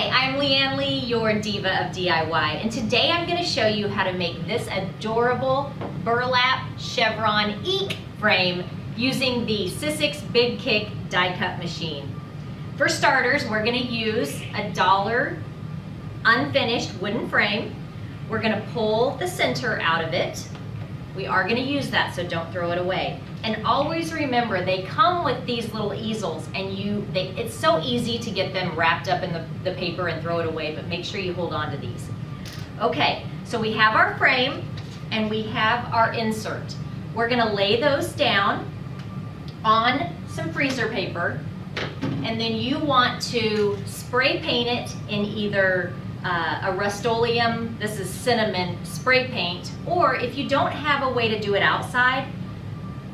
Hi, I'm Leanne Lee, your diva of DIY, and today I'm going to show you how to make this adorable burlap chevron EEK frame using the Sizzix Big Kick die cut machine. For starters, we're going to use a $1 unfinished wooden frame. We're going to pull the center out of it. We are going to use that, so don't throw it away. And always remember, they come with these little easels, and it's so easy to get them wrapped up in the paper and throw it away, but make sure you hold on to these. Okay, so we have our frame and we have our insert. We're going to lay those down on some freezer paper, and then you want to spray paint it in either a Rust-Oleum, this is cinnamon spray paint, or if you don't have a way to do it outside,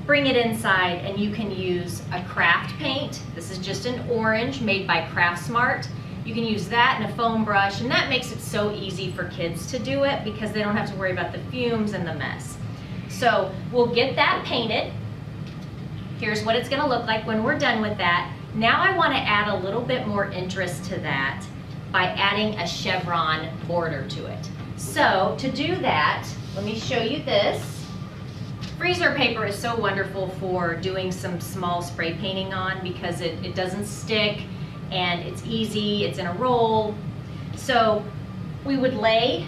bring it inside and you can use a craft paint. This is just an orange made by Craft Smart. You can use that and a foam brush, and that makes it so easy for kids to do it because they don't have to worry about the fumes and the mess. So we'll get that painted. Here's what it's gonna look like when we're done with that. Now I wanna add a little bit more interest to that by adding a chevron border to it. So to do that, let me show you this. Freezer paper is so wonderful for doing some small spray painting on because it doesn't stick and it's easy, it's in a roll. So we would lay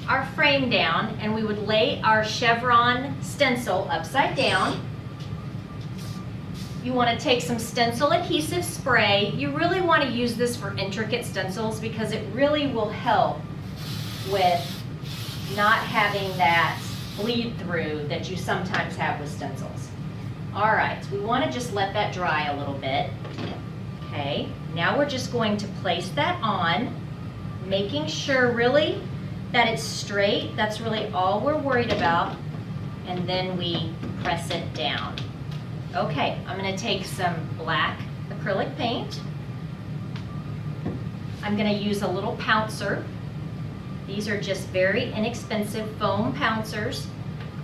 our frame down and we would lay our chevron stencil upside down. You want to take some stencil adhesive spray. You really want to use this for intricate stencils because it really will help with not having that bleed through that you sometimes have with stencils. All right, we want to just let that dry a little bit. Okay, now we're just going to place that on, making sure really that it's straight. That's really all we're worried about. And then we press it down. Okay, I'm going to take some black acrylic paint. I'm going to use a little pouncer. These are just very inexpensive foam pouncers.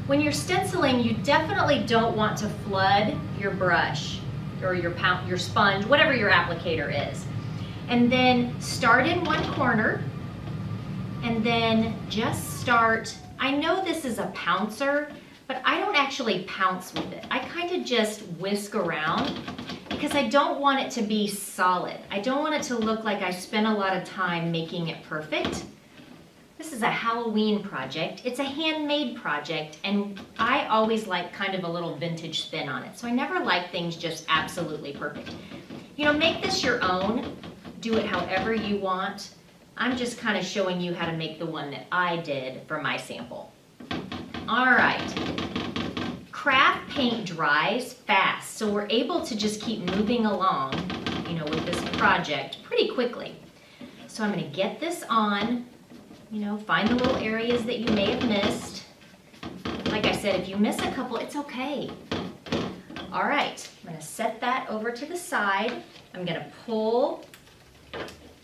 When you're stenciling, you definitely don't want to flood your brush or your sponge, whatever your applicator is. And then start in one corner and then just start. I know this is a pouncer, but I don't actually pounce with it. I kind of just whisk around because I don't want it to be solid. I don't want it to look like I spent a lot of time making it perfect. This is a Halloween project. It's a handmade project, and I always like kind of a little vintage spin on it. So I never like things just absolutely perfect. You know, make this your own. Do it however you want. I'm just kind of showing you how to make the one that I did for my sample. All right. Craft paint dries fast, so we're able to just keep moving along, you know, with this project pretty quickly. So I'm going to get this on. You know, find the little areas that you may have missed. Like I said, if you miss a couple, it's okay. All right, I'm going to set that over to the side. I'm going to pull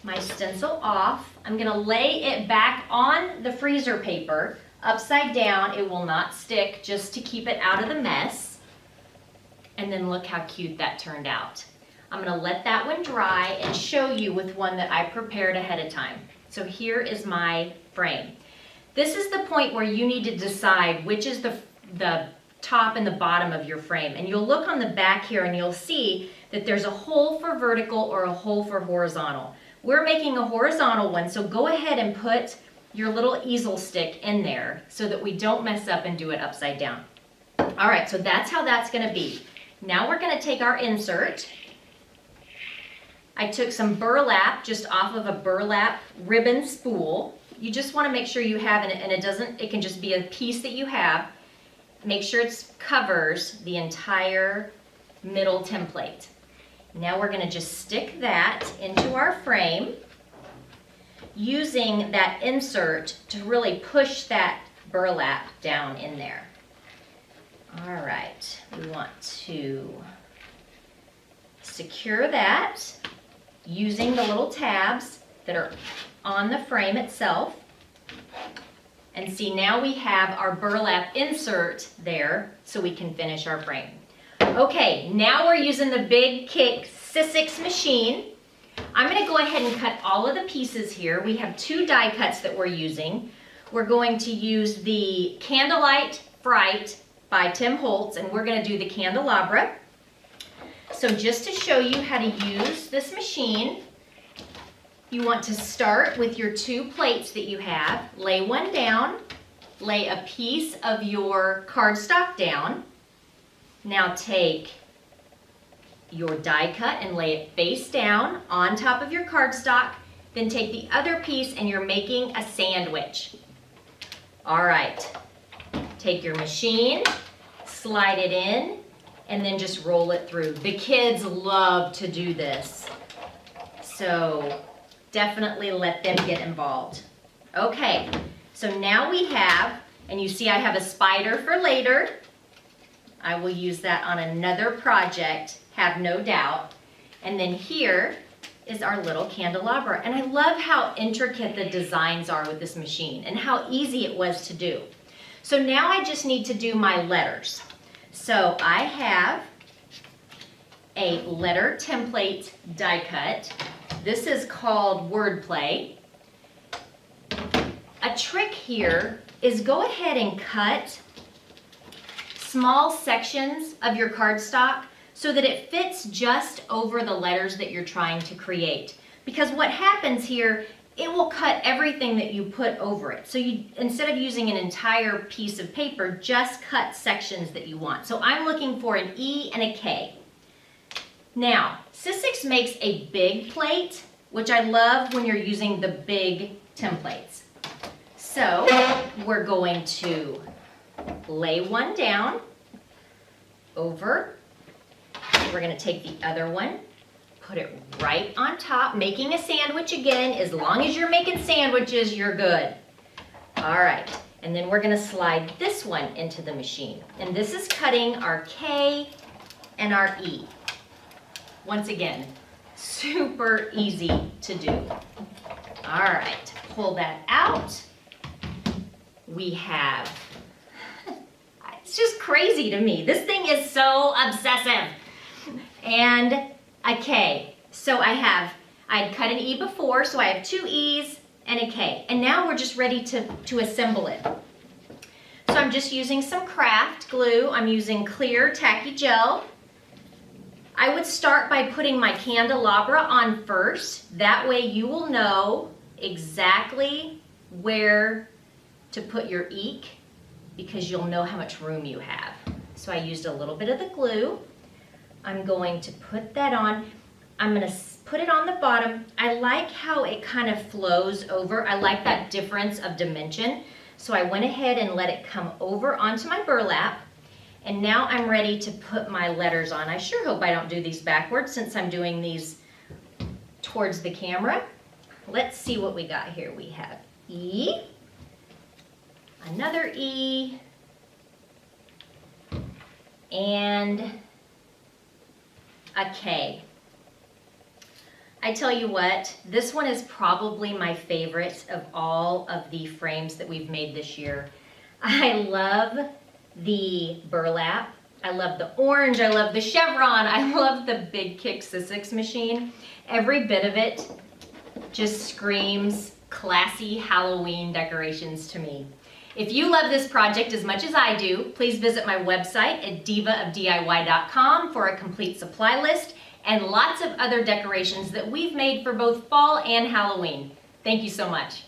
my stencil off. I'm going to lay it back on the freezer paper, upside down. It will not stick, just to keep it out of the mess. And then look how cute that turned out. I'm going to let that one dry and show you with one that I prepared ahead of time. So here is my frame. This is the point where you need to decide which is the top and the bottom of your frame. And you'll look on the back here and you'll see that there's a hole for vertical or a hole for horizontal. We're making a horizontal one, so go ahead and put your little easel stick in there so that we don't mess up and do it upside down. All right, so that's how that's gonna be. Now we're gonna take our insert. I took some burlap just off of a burlap ribbon spool. You just want to make sure you have it, and it can just be a piece that you have. Make sure it covers the entire middle template. Now we're going to just stick that into our frame using that insert to really push that burlap down in there. All right, we want to secure that using the little tabs that are on the frame itself. And see, now we have our burlap insert there so we can finish our frame. Okay, now we're using the Big Kick Sizzix machine. I'm going to go ahead and cut all of the pieces here. We have 2 die cuts that we're using. We're going to use the Candlelight Fright by Tim Holtz, and we're going to do the candelabra. So just to show you how to use this machine, you want to start with your 2 plates that you have. Lay one down, lay a piece of your cardstock down. Now take your die cut and lay it face down on top of your cardstock. Then take the other piece and you're making a sandwich. All right, take your machine, slide it in, and then just roll it through. The kids love to do this, so definitely let them get involved. Okay, so now we have, and you see I have a spider for later. I will use that on another project, have no doubt. And then here is our little candelabra. And I love how intricate the designs are with this machine and how easy it was to do. So now I just need to do my letters. So I have a letter template die cut. This is called Wordplay. A trick here is go ahead and cut small sections of your cardstock so that it fits just over the letters that you're trying to create. Because what happens here, it will cut everything that you put over it. So you, instead of using an entire piece of paper, just cut sections that you want. So I'm looking for an E and a K. Now, Sizzix makes a big plate, which I love when you're using the big templates. So we're going to lay one down over. We're going to take the other one, put it right on top, making a sandwich again. As long as you're making sandwiches, you're good. All right, and then we're going to slide this one into the machine. And this is cutting our K and our E. Once again, super easy to do. All right, pull that out. We have, it's just crazy to me. This thing is so obsessive. And a K. So I'd cut an E before, so I have 2 E's and a K. And now we're just ready to assemble it. So I'm just using some craft glue. I'm using clear tacky gel. I would start by putting my candelabra on first. That way you will know exactly where to put your EEK because you'll know how much room you have. So I used a little bit of the glue. I'm going to put that on. I'm going to put it on the bottom. I like how it kind of flows over. I like that difference of dimension. So I went ahead and let it come over onto my burlap. And now I'm ready to put my letters on. I sure hope I don't do these backwards since I'm doing these towards the camera. Let's see what we got here. We have E, another E, and a K. I tell you what, this one is probably my favorite of all of the frames that we've made this year. I love the burlap. I love the orange. I love the Chevron. I love the Big Kick Sizzix machine. Every bit of it just screams classy Halloween decorations to me. If you love this project as much as I do, please visit my website at divaofdiy.com for a complete supply list and lots of other decorations that we've made for both fall and Halloween. Thank you so much.